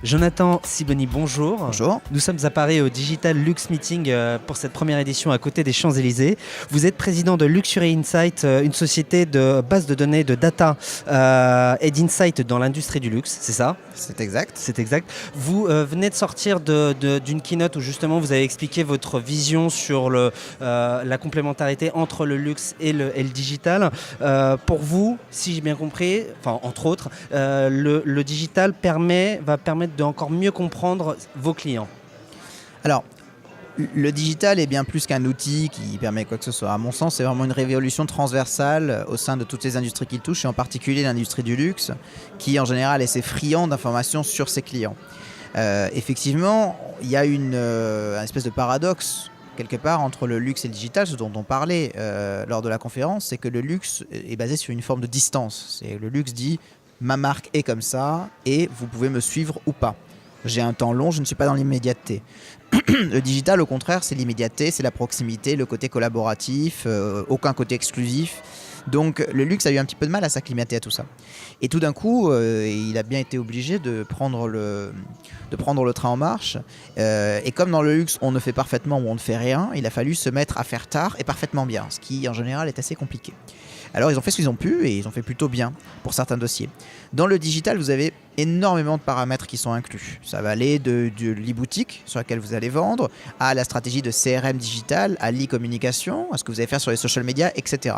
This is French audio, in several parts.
Jonathan Sibony, bonjour. Bonjour. Nous sommes à Paris au Digital Luxe Meeting pour cette première édition à côté des Champs-Élysées. Vous êtes président de Luxury Insight, une société de base de données, de data et d'insight dans l'industrie du luxe, c'est ça ? C'est exact. C'est exact. Vous venez de sortir d'une keynote où justement vous avez expliqué votre vision sur la complémentarité entre le luxe et le digital. Pour vous, si j'ai bien compris, enfin entre autres, le digital va permettre de encore mieux comprendre vos clients. Alors, le digital est bien plus qu'un outil qui permet quoi que ce soit. À mon sens, c'est vraiment une révolution transversale au sein de toutes les industries qu'il touche, et en particulier l'industrie du luxe, qui en général est assez friand d'informations sur ses clients. Effectivement, il y a une espèce de paradoxe quelque part entre le luxe et le digital. Ce dont on parlait lors de la conférence, c'est que le luxe est basé sur une forme de distance. Le luxe dit « ma marque est comme ça et vous pouvez me suivre ou pas ». J'ai un temps long, je ne suis pas dans l'immédiateté. Le digital, au contraire, c'est l'immédiateté, c'est la proximité, le côté collaboratif, aucun côté exclusif. Donc le luxe a eu un petit peu de mal à s'acclimater à tout ça. Et tout d'un coup, il a bien été obligé de prendre le train en marche. Et comme dans le luxe, on ne fait parfaitement ou on ne fait rien, il a fallu se mettre à faire tard et parfaitement bien, ce qui en général est assez compliqué. Alors ils ont fait ce qu'ils ont pu et ils ont fait plutôt bien pour certains dossiers. Dans le digital, vous avez énormément de paramètres qui sont inclus. Ça va aller de l'e-boutique sur laquelle vous allez vendre, à la stratégie de CRM digital, à l'e-communication, à ce que vous allez faire sur les social media, etc.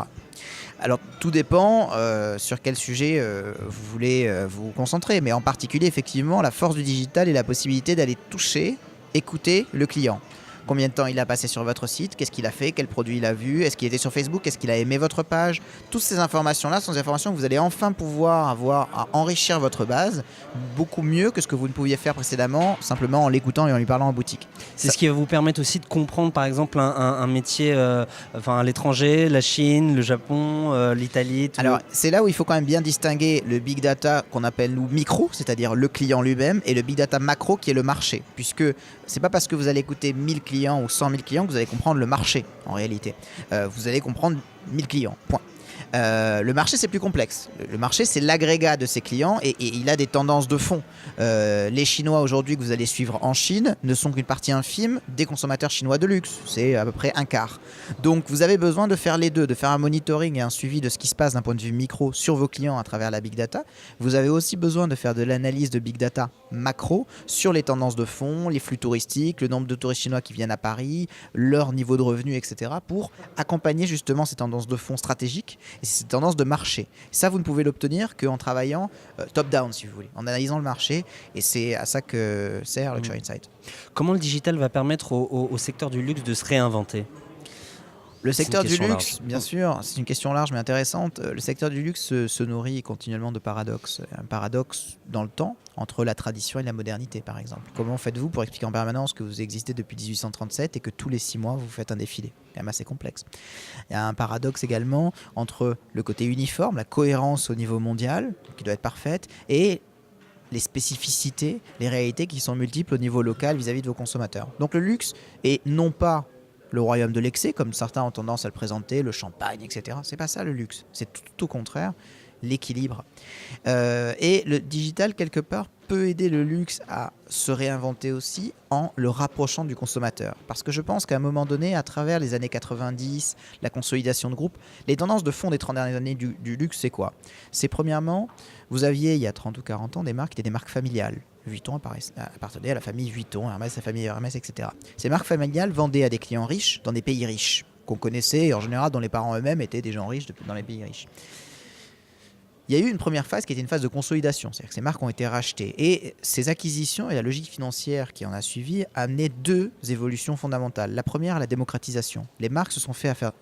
Alors tout dépend sur quel sujet vous voulez vous concentrer, mais en particulier effectivement la force du digital est la possibilité d'aller toucher, écouter le client. Combien de temps il a passé sur votre site, qu'est-ce qu'il a fait, quel produit il a vu, est-ce qu'il était sur Facebook, est-ce qu'il a aimé votre page. Toutes ces informations-là sont des informations que vous allez enfin pouvoir avoir à enrichir votre base beaucoup mieux que ce que vous ne pouviez faire précédemment, simplement en l'écoutant et en lui parlant en boutique. C'est ce qui va vous permettre aussi de comprendre par exemple un métier à l'étranger, la Chine, le Japon, l'Italie. Alors c'est là où il faut quand même bien distinguer le big data qu'on appelle nous micro, c'est-à-dire le client lui-même, et le big data macro qui est le marché. Puisque c'est pas parce que vous allez écouter 1000 clients ou 100 000 clients que vous allez comprendre le marché en réalité. Vous allez comprendre 1000 clients, point. Le marché c'est plus complexe. Le marché c'est l'agrégat de ses clients et il a des tendances de fond. Les Chinois aujourd'hui que vous allez suivre en Chine ne sont qu'une partie infime des consommateurs chinois de luxe. C'est à peu près un quart. Donc vous avez besoin de faire les deux, de faire un monitoring et un suivi de ce qui se passe d'un point de vue micro sur vos clients à travers la big data. Vous avez aussi besoin de faire de l'analyse de big data macro sur les tendances de fond, les flux touristiques, le nombre de touristes chinois qui viennent à Paris, leur niveau de revenus, etc. pour accompagner justement ces tendances de fond stratégiques. Et c'est une tendance de marché. Ça, vous ne pouvez l'obtenir qu'en travaillant top-down, si vous voulez, en analysant le marché. Et c'est à ça que sert Luxury Insight. Comment le digital va permettre au secteur du luxe de se réinventer ? Le secteur du luxe, large. bien sûr, c'est une question large mais intéressante. Le secteur du luxe se nourrit continuellement de paradoxes. Un paradoxe dans le temps entre la tradition et la modernité, par exemple. Comment faites-vous pour expliquer en permanence que vous existez depuis 1837 et que tous les 6 mois, vous faites un défilé ? C'est quand même assez complexe. Il y a un paradoxe également entre le côté uniforme, la cohérence au niveau mondial, qui doit être parfaite, et les spécificités, les réalités qui sont multiples au niveau local vis-à-vis de vos consommateurs. Donc le luxe est non pas le royaume de l'excès, comme certains ont tendance à le présenter, le champagne, etc. C'est pas ça le luxe, c'est tout au contraire l'équilibre. Et le digital, quelque part, peut aider le luxe à se réinventer aussi en le rapprochant du consommateur. Parce que je pense qu'à un moment donné, à travers les années 90, la consolidation de groupe, les tendances de fond des 30 dernières années du luxe, c'est quoi ? C'est premièrement, vous aviez il y a 30 ou 40 ans des marques qui étaient des marques familiales. Vuitton appartenait à la famille Vuitton, Hermès à la famille Hermès, etc. Ces marques familiales vendaient à des clients riches dans des pays riches, qu'on connaissait et en général dont les parents eux-mêmes étaient des gens riches dans les pays riches. Il y a eu une première phase qui était une phase de consolidation, c'est-à-dire que ces marques ont été rachetées. Et ces acquisitions et la logique financière qui en a suivi a amené 2 évolutions fondamentales. La première, la démocratisation. Les marques se sont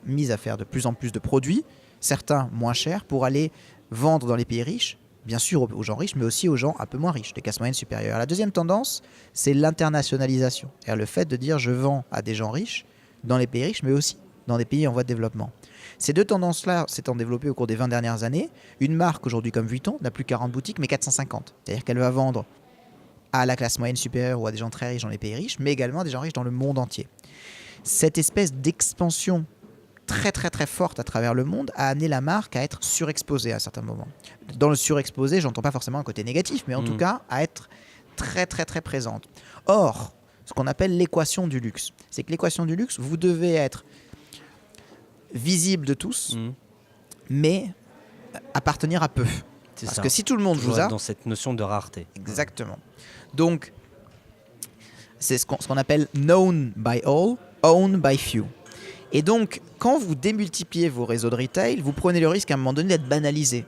mises à faire de plus en plus de produits, certains moins chers, pour aller vendre dans les pays riches, bien sûr aux gens riches, mais aussi aux gens un peu moins riches, des classes moyennes supérieures. La deuxième tendance, c'est l'internationalisation. C'est-à-dire le fait de dire je vends à des gens riches dans les pays riches, mais aussi dans des pays en voie de développement. Ces 2 tendances-là s'étant développées au cours des 20 dernières années, une marque aujourd'hui comme Vuitton n'a plus 40 boutiques, mais 450. C'est-à-dire qu'elle va vendre à la classe moyenne supérieure ou à des gens très riches dans les pays riches, mais également à des gens riches dans le monde entier. Cette espèce d'expansion très très très forte à travers le monde a amené la marque à être surexposée à un certain moment. Dans le surexposé, j'entends pas forcément un côté négatif, mais en tout cas à être très très très présente. Or, ce qu'on appelle l'équation du luxe, c'est que l'équation du luxe, vous devez être visible de tous, mais appartenir à peu. Parce que si tout le monde vous a... Dans cette notion de rareté. Exactement. Donc, c'est ce qu'on appelle known by all, owned by few. Et donc, quand vous démultipliez vos réseaux de retail, vous prenez le risque à un moment donné d'être banalisé.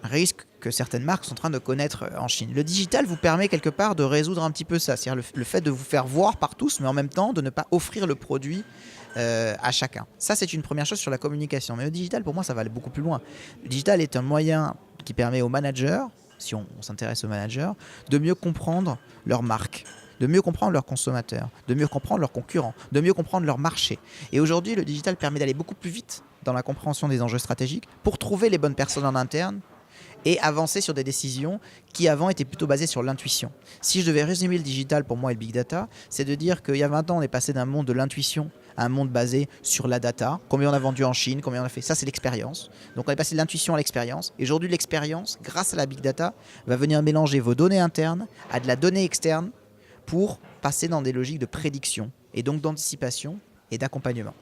Un risque que certaines marques sont en train de connaître en Chine. Le digital vous permet quelque part de résoudre un petit peu ça, c'est-à-dire le fait de vous faire voir par tous, mais en même temps de ne pas offrir le produit à chacun. Ça, c'est une première chose sur la communication. Mais le digital, pour moi, ça va aller beaucoup plus loin. Le digital est un moyen qui permet aux managers, si on s'intéresse aux managers, de mieux comprendre leur marque, de mieux comprendre leurs consommateurs, de mieux comprendre leurs concurrents, de mieux comprendre leur marché. Et aujourd'hui, le digital permet d'aller beaucoup plus vite dans la compréhension des enjeux stratégiques pour trouver les bonnes personnes en interne et avancer sur des décisions qui avant étaient plutôt basées sur l'intuition. Si je devais résumer le digital pour moi et le big data, c'est de dire qu'il y a 20 ans, on est passé d'un monde de l'intuition à un monde basé sur la data. Combien on a vendu en Chine, combien on a fait, ça c'est l'expérience. Donc on est passé de l'intuition à l'expérience. Et aujourd'hui, l'expérience, grâce à la big data, va venir mélanger vos données internes à de la donnée externe pour passer dans des logiques de prédiction et donc d'anticipation et d'accompagnement.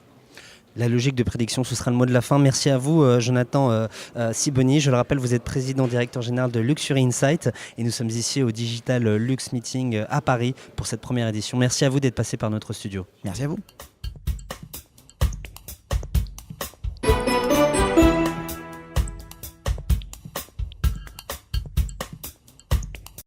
La logique de prédiction, ce sera le mot de la fin. Merci à vous, Jonathan Sibony. Je le rappelle, vous êtes président directeur général de Luxury Insight et nous sommes ici au Digital Luxe Meeting à Paris pour cette première édition. Merci à vous d'être passé par notre studio. Merci à vous.